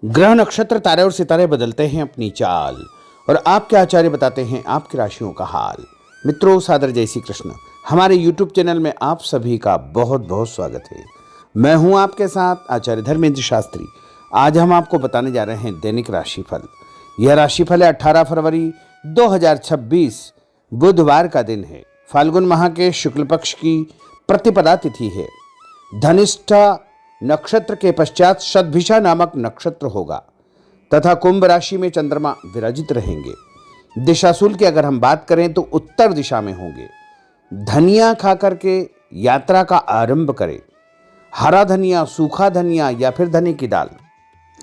ग्रह नक्षत्र तारे और सितारे बदलते हैं अपनी चाल और आपके आचार्य बताते हैं आपकी राशियों का हाल। मित्रों, सादर जय श्री कृष्ण। हमारे YouTube चैनल में आप सभी का बहुत बहुत स्वागत है। मैं हूं आपके साथ आचार्य धर्मेंद्र शास्त्री। आज हम आपको बताने जा रहे हैं दैनिक राशिफल। यह राशिफल है 18 फरवरी 2026 बुधवार का दिन है। फाल्गुन माह के शुक्ल पक्ष की प्रतिपदा तिथि है। धनिष्ठा नक्षत्र के पश्चात शतभिषा नामक नक्षत्र होगा तथा कुंभ राशि में चंद्रमा विराजित रहेंगे। दिशाशूल की अगर हम बात करें तो उत्तर दिशा में होंगे। धनिया खा करके यात्रा का आरंभ करें। हरा धनिया, सूखा धनिया या फिर धनी की दाल।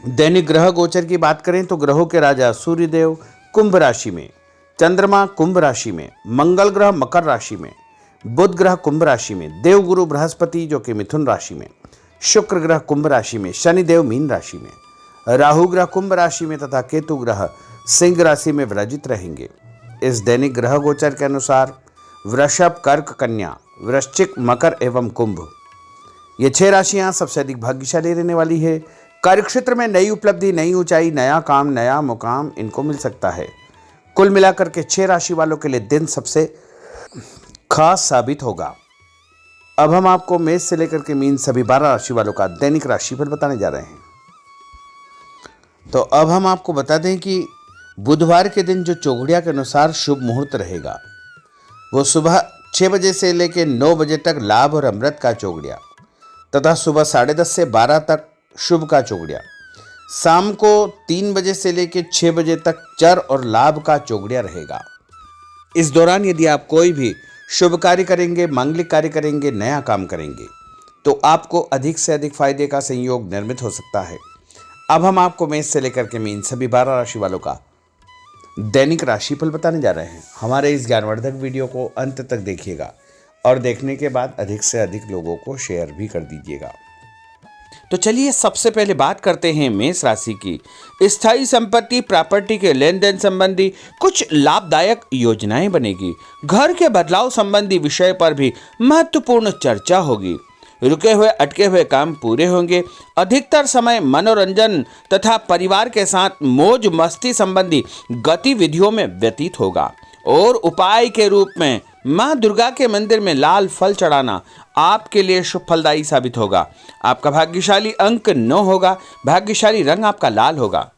दैनिक ग्रह गोचर की बात करें तो ग्रहों के राजा सूर्यदेव कुंभ राशि में, चंद्रमा कुंभ राशि में, मंगल ग्रह मकर राशि में, बुध ग्रह कुंभ राशि में, देवगुरु बृहस्पति जो कि मिथुन राशि में, शुक्र ग्रह कुंभ राशि में, शनिदेव मीन राशि में, राहु ग्रह कुंभ राशि में तथा केतु ग्रह सिंह राशि में विराजित रहेंगे। इस दैनिक ग्रह गोचर के अनुसार वृषभ, कर्क, कन्या, वृश्चिक, मकर एवं कुंभ ये 6 राशियां सबसे अधिक भाग्यशाली रहने वाली है। कार्यक्षेत्र में नई उपलब्धि, नई ऊंचाई, नया काम, नया मुकाम इनको मिल सकता है। कुल मिलाकर के 6 राशि वालों के लिए दिन सबसे खास साबित होगा। अब हम आपको मेष से लेकर के मीन सभी 12 राशि वालों का दैनिक राशिफल बताने जा रहे हैं। तो अब हम आपको बता दें कि बुधवार के दिन जो चौघड़िया के अनुसार शुभ मुहूर्त रहेगा वो सुबह 6 बजे से लेकर 9 बजे तक लाभ और अमृत का चौघड़िया तथा सुबह 10:30 से 12 तक शुभ का चौघड़िया, शाम को 3 बजे से लेकर 6 बजे तक चर और लाभ का चौघड़िया रहेगा। इस दौरान यदि आप कोई भी शुभ कार्य करेंगे, मांगलिक कार्य करेंगे, नया काम करेंगे तो आपको अधिक से अधिक फायदे का संयोग निर्मित हो सकता है। अब हम आपको मेष से लेकर के मीन सभी 12 राशि वालों का दैनिक राशिफल बताने जा रहे हैं। हमारे इस ज्ञानवर्धक वीडियो को अंत तक देखिएगा और देखने के बाद अधिक से अधिक लोगों को शेयर भी कर दीजिएगा। तो चलिए सबसे पहले बात करते हैं मेष राशि की। स्थायी संपत्ति, प्रॉपर्टी के लेन देन संबंधी कुछ लाभदायक योजनाएं बनेगी। घर के बदलाव संबंधी विषय पर भी महत्वपूर्ण चर्चा होगी। रुके हुए अटके हुए काम पूरे होंगे। अधिकतर समय मनोरंजन तथा परिवार के साथ मौज मस्ती संबंधी गतिविधियों में व्यतीत होगा और उपाय के रूप में मां दुर्गा के मंदिर में लाल फल चढ़ाना आपके लिए शुभ फलदायी साबित होगा। आपका भाग्यशाली अंक 9 होगा। भाग्यशाली रंग आपका लाल होगा।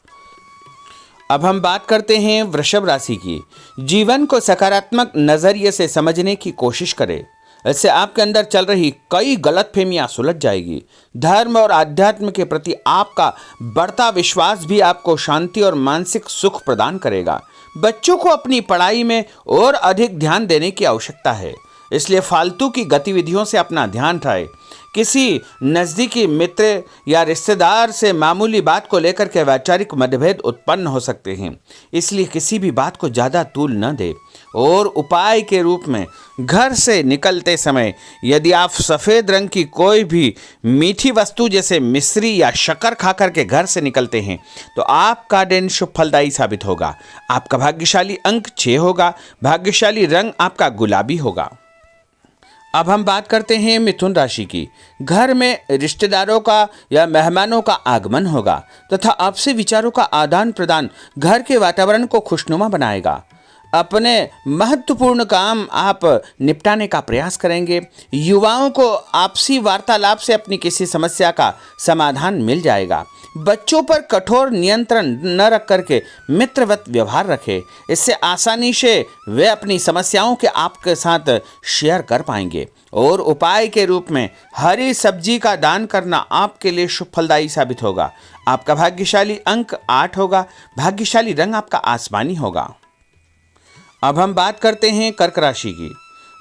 अब हम बात करते हैं वृषभ राशि की। जीवन को सकारात्मक नजरिए से समझने की कोशिश करें। इससे आपके अंदर चल रही कई गलतफहमियां सुलझ जाएगी। धर्म और आध्यात्म के प्रति आपका बढ़ता विश्वास भी आपको शांति और मानसिक सुख प्रदान करेगा। बच्चों को अपनी पढ़ाई में और अधिक ध्यान देने की आवश्यकता है, इसलिए फालतू की गतिविधियों से अपना ध्यान हटाएं। किसी नज़दीकी मित्र या रिश्तेदार से मामूली बात को लेकर के वैचारिक मतभेद उत्पन्न हो सकते हैं, इसलिए किसी भी बात को ज़्यादा तूल न दें। और उपाय के रूप में घर से निकलते समय यदि आप सफ़ेद रंग की कोई भी मीठी वस्तु जैसे मिश्री या शक्कर खा करके घर से निकलते हैं तो आपका दिन शुभ फलदायी साबित होगा। आपका भाग्यशाली अंक 6 होगा। भाग्यशाली रंग आपका गुलाबी होगा। अब हम बात करते हैं मिथुन राशि की। घर में रिश्तेदारों का या मेहमानों का आगमन होगा तथा आपसी विचारों का आदान प्रदान घर के वातावरण को खुशनुमा बनाएगा। अपने महत्वपूर्ण काम आप निपटाने का प्रयास करेंगे। युवाओं को आपसी वार्तालाप से अपनी किसी समस्या का समाधान मिल जाएगा। बच्चों पर कठोर नियंत्रण न रख करके मित्रवत व्यवहार रखें, इससे आसानी से वे अपनी समस्याओं के आपके साथ शेयर कर पाएंगे। और उपाय के रूप में हरी सब्जी का दान करना आपके लिए शुभ फलदायी साबित होगा। आपका भाग्यशाली अंक 8 होगा। भाग्यशाली रंग आपका आसमानी होगा। अब हम बात करते हैं कर्क राशि की।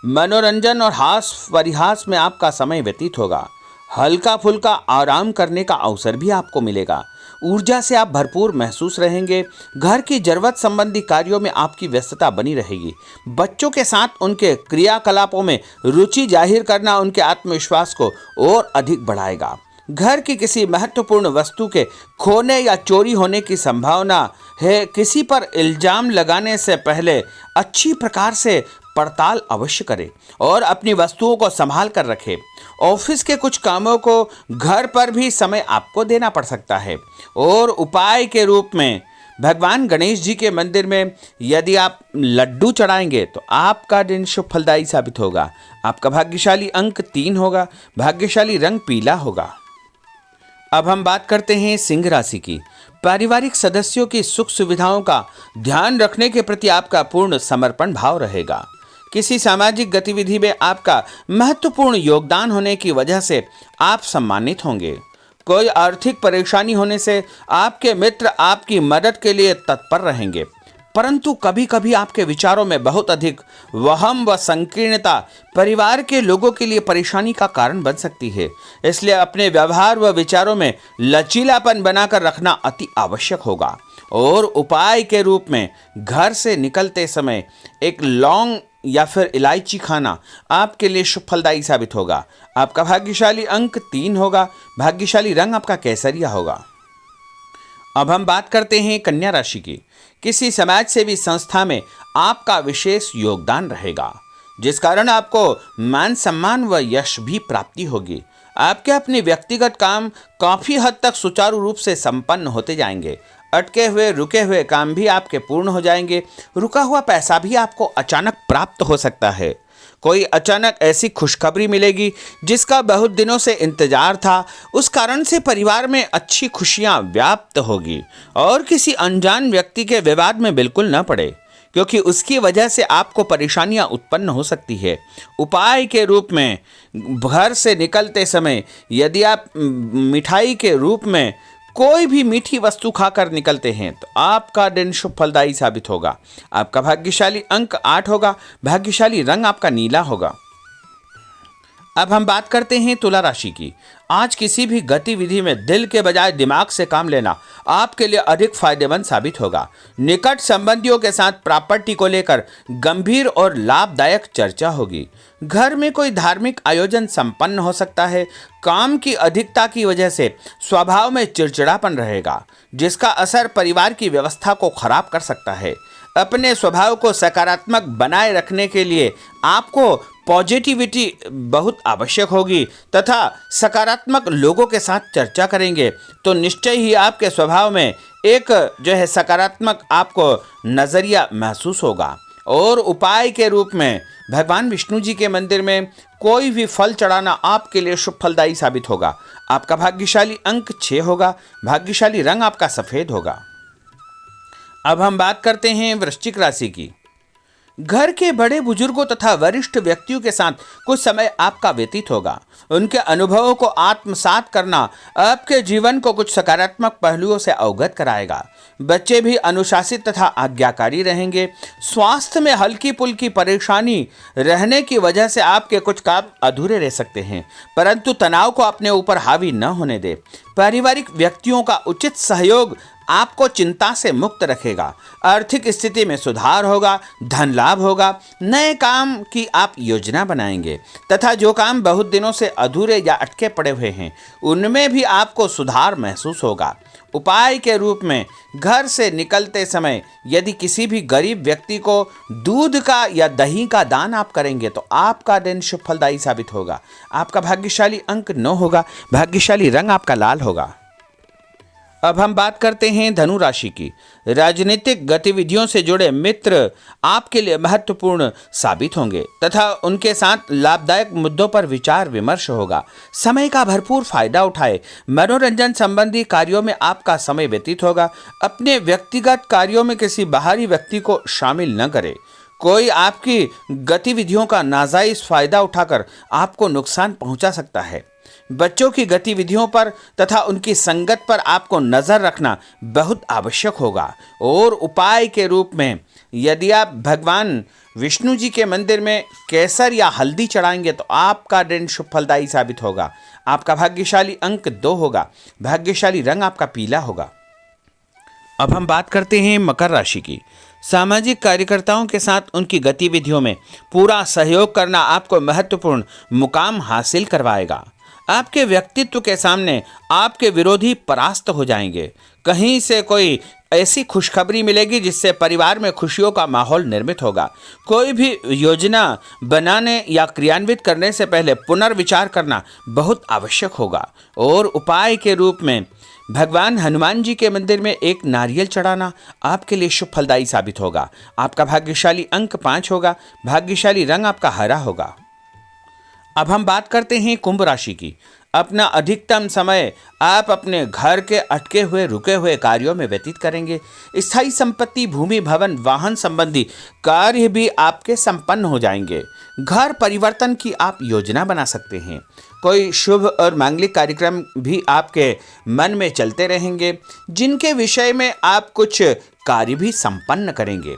मनोरंजन और हास परिहास में आपका समय व्यतीत होगा। हल्का फुल्का आराम करने का अवसर भी आपको मिलेगा। ऊर्जा से आप भरपूर महसूस रहेंगे। घर की जरूरत संबंधी कार्यों में आपकी व्यस्तता बनी रहेगी। बच्चों के साथ उनके क्रियाकलापों में रुचि जाहिर करना उनके आत्मविश्वास को और अधिक बढ़ाएगा। घर की किसी महत्वपूर्ण वस्तु के खोने या चोरी होने की संभावना है। किसी पर इल्जाम लगाने से पहले अच्छी प्रकार से पड़ताल अवश्य करें और अपनी वस्तुओं को संभाल कर रखें। ऑफिस के कुछ कामों को घर पर भी समय आपको देना पड़ सकता है। और उपाय के रूप में भगवान गणेश जी के मंदिर में यदि आप लड्डू चढ़ाएंगे तो आपका दिन शुभ फलदायी साबित होगा। आपका भाग्यशाली अंक 3 होगा। भाग्यशाली रंग पीला होगा। अब हम बात करते हैं सिंह राशि की। पारिवारिक सदस्यों की सुख सुविधाओं का ध्यान रखने के प्रति आपका पूर्ण समर्पण भाव रहेगा। किसी सामाजिक गतिविधि में आपका महत्वपूर्ण योगदान होने की वजह से आप सम्मानित होंगे। कोई आर्थिक परेशानी होने से आपके मित्र आपकी मदद के लिए तत्पर रहेंगे, परंतु कभी कभी आपके विचारों में बहुत अधिक वहम व संकीर्णता परिवार के लोगों के लिए परेशानी का कारण बन सकती है। इसलिए अपने व्यवहार व विचारों में लचीलापन बनाकर रखना अति आवश्यक होगा। और उपाय के रूप में घर से निकलते समय एक लौंग या फिर इलायची खाना आपके लिए शुभ फलदायी साबित होगा। आपका भाग्यशाली अंक 3 होगा। भाग्यशाली रंग आपका केसरिया होगा। अब हम बात करते हैं कन्या राशि की। किसी समाज सेवी संस्था में आपका विशेष योगदान रहेगा, जिस कारण आपको मान सम्मान व यश भी प्राप्ति होगी। आपके अपने व्यक्तिगत काम काफी हद तक सुचारू रूप से संपन्न होते जाएंगे। अटके हुए रुके हुए काम भी आपके पूर्ण हो जाएंगे। रुका हुआ पैसा भी आपको अचानक प्राप्त हो सकता है। कोई अचानक ऐसी खुशखबरी मिलेगी जिसका बहुत दिनों से इंतजार था। उस कारण से परिवार में अच्छी खुशियां व्याप्त होगी। और किसी अनजान व्यक्ति के विवाद में बिल्कुल न पड़े, क्योंकि उसकी वजह से आपको परेशानियां उत्पन्न हो सकती है। उपाय के रूप में घर से निकलते समय यदि आप मिठाई के रूप में कोई भी मीठी वस्तु खाकर निकलते हैं तो आपका दिन शुभ फलदायी साबित होगा। आपका भाग्यशाली अंक 8 होगा। भाग्यशाली रंग आपका नीला होगा। अब हम बात करते हैं तुला राशि की। आज किसी भी गतिविधि में दिल के बजाय दिमाग से काम लेना आपके लिए अधिक फायदेमंद साबित होगा। निकट संबंधियों के साथ प्रॉपर्टी को लेकर गंभीर और लाभदायक चर्चा होगी। घर में कोई धार्मिक आयोजन संपन्न हो सकता है। काम की अधिकता की वजह से स्वभाव में चिड़चिड़ापन रहेगा, जिसका असर परिवार की व्यवस्था को खराब कर सकता है। अपने स्वभाव को सकारात्मक बनाए रखने के लिए आपको पॉजिटिविटी बहुत आवश्यक होगी तथा सकारात्मक लोगों के साथ चर्चा करेंगे तो निश्चय ही आपके स्वभाव में एक सकारात्मक आपको नज़रिया महसूस होगा। और उपाय के रूप में भगवान विष्णु जी के मंदिर में कोई भी फल चढ़ाना आपके लिए शुभ फलदायी साबित होगा। आपका भाग्यशाली अंक 6 होगा। भाग्यशाली रंग आपका सफ़ेद होगा। अब हम बात करते हैं वृश्चिक राशि की। घर के बड़े बुजुर्गों तथा वरिष्ठ व्यक्तियों के साथ कुछ समय आपका व्यतीत होगा। उनके अनुभवों को आत्मसात करना आपके जीवन को कुछ सकारात्मक पहलुओं से अवगत कराएगा। बच्चे भी अनुशासित तथा आज्ञाकारी रहेंगे। स्वास्थ्य में हल्की पुल्की परेशानी रहने की वजह से आपके कुछ काम अधूरे रह सकते हैं, परंतु तनाव को अपने ऊपर हावी न होने दे। पारिवारिक व्यक्तियों का उचित सहयोग आपको चिंता से मुक्त रखेगा। आर्थिक स्थिति में सुधार होगा। धन लाभ होगा। नए काम की आप योजना बनाएंगे तथा जो काम बहुत दिनों से अधूरे या अटके पड़े हुए हैं उनमें भी आपको सुधार महसूस होगा। उपाय के रूप में घर से निकलते समय यदि किसी भी गरीब व्यक्ति को दूध का या दही का दान आप करेंगे तो आपका दिन शुभ फलदायी साबित होगा। आपका भाग्यशाली अंक 9 होगा। भाग्यशाली रंग आपका लाल होगा। अब हम बात करते हैं धनु राशि की। राजनीतिक गतिविधियों से जुड़े मित्र आपके लिए महत्वपूर्ण साबित होंगे तथा उनके साथ लाभदायक मुद्दों पर विचार विमर्श होगा। समय का भरपूर फायदा उठाए। मनोरंजन संबंधी कार्यों में आपका समय व्यतीत होगा। अपने व्यक्तिगत कार्यों में किसी बाहरी व्यक्ति को शामिल न करें। कोई आपकी गतिविधियों का नाजायज फायदा उठाकर आपको नुकसान पहुंचा सकता है। बच्चों की गतिविधियों पर तथा उनकी संगत पर आपको नज़र रखना बहुत आवश्यक होगा। और उपाय के रूप में यदि आप भगवान विष्णु जी के मंदिर में केसर या हल्दी चढ़ाएंगे तो आपका दिन शुभ फलदायी साबित होगा। आपका भाग्यशाली अंक 2 होगा। भाग्यशाली रंग आपका पीला होगा। अब हम बात करते हैं मकर राशि की। सामाजिक कार्यकर्ताओं के साथ उनकी गतिविधियों में पूरा सहयोग करना आपको महत्वपूर्ण मुकाम हासिल करवाएगा। आपके व्यक्तित्व के सामने आपके विरोधी परास्त हो जाएंगे। कहीं से कोई ऐसी खुशखबरी मिलेगी जिससे परिवार में खुशियों का माहौल निर्मित होगा। कोई भी योजना बनाने या क्रियान्वित करने से पहले पुनर्विचार करना बहुत आवश्यक होगा। और उपाय के रूप में भगवान हनुमान जी के मंदिर में एक नारियल चढ़ाना आपके लिए शुभ फलदायी साबित होगा। आपका भाग्यशाली अंक 5 होगा। भाग्यशाली रंग आपका हरा होगा। अब हम बात करते हैं कुंभ राशि की। अपना अधिकतम समय आप अपने घर के अटके हुए रुके हुए कार्यों में व्यतीत करेंगे। स्थायी संपत्ति, भूमि, भवन, वाहन संबंधी कार्य भी आपके संपन्न हो जाएंगे। घर परिवर्तन की आप योजना बना सकते हैं। कोई शुभ और मांगलिक कार्यक्रम भी आपके मन में चलते रहेंगे, जिनके विषय में आप कुछ कार्य भी संपन्न करेंगे।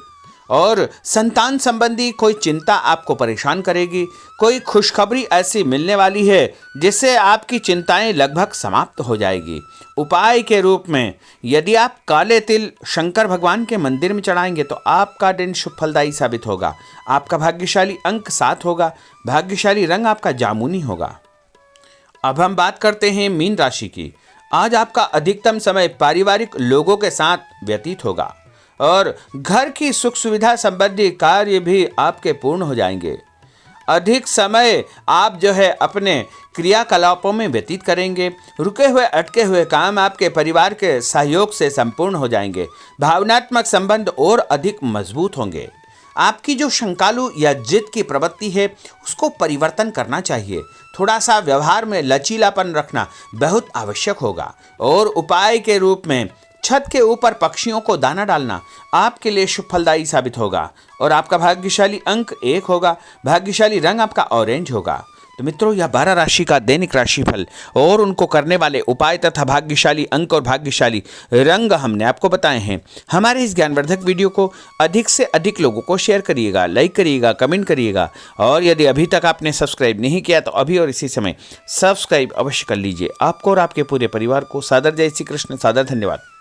और संतान संबंधी कोई चिंता आपको परेशान करेगी। कोई खुशखबरी ऐसी मिलने वाली है जिससे आपकी चिंताएं लगभग समाप्त हो जाएगी। उपाय के रूप में यदि आप काले तिल शंकर भगवान के मंदिर में चढ़ाएंगे तो आपका दिन शुभ फलदायी साबित होगा। आपका भाग्यशाली अंक 7 होगा। भाग्यशाली रंग आपका जामुनी होगा। अब हम बात करते हैं मीन राशि की। आज आपका अधिकतम समय पारिवारिक लोगों के साथ व्यतीत होगा और घर की सुख सुविधा संबंधी कार्य भी आपके पूर्ण हो जाएंगे। अधिक समय आप अपने क्रियाकलापों में व्यतीत करेंगे। रुके हुए अटके हुए काम आपके परिवार के सहयोग से संपूर्ण हो जाएंगे। भावनात्मक संबंध और अधिक मजबूत होंगे। आपकी जो शंकालु या जिद की प्रवृत्ति है उसको परिवर्तन करना चाहिए। थोड़ा सा व्यवहार में लचीलापन रखना बहुत आवश्यक होगा। और उपाय के रूप में छत के ऊपर पक्षियों को दाना डालना आपके लिए शुभ फलदायी साबित होगा। और आपका भाग्यशाली अंक 1 होगा। भाग्यशाली रंग आपका ऑरेंज होगा। तो मित्रों, यह 12 राशि का दैनिक राशिफल और उनको करने वाले उपाय तथा भाग्यशाली अंक और भाग्यशाली रंग हमने आपको बताए हैं। हमारे इस ज्ञानवर्धक वीडियो को अधिक से अधिक लोगों को शेयर करिएगा, लाइक करिएगा, कमेंट करिएगा। और यदि अभी तक आपने सब्सक्राइब नहीं किया तो अभी और इसी समय सब्सक्राइब अवश्य कर लीजिए। आपको और आपके पूरे परिवार को सादर जय श्री कृष्ण, सादर धन्यवाद।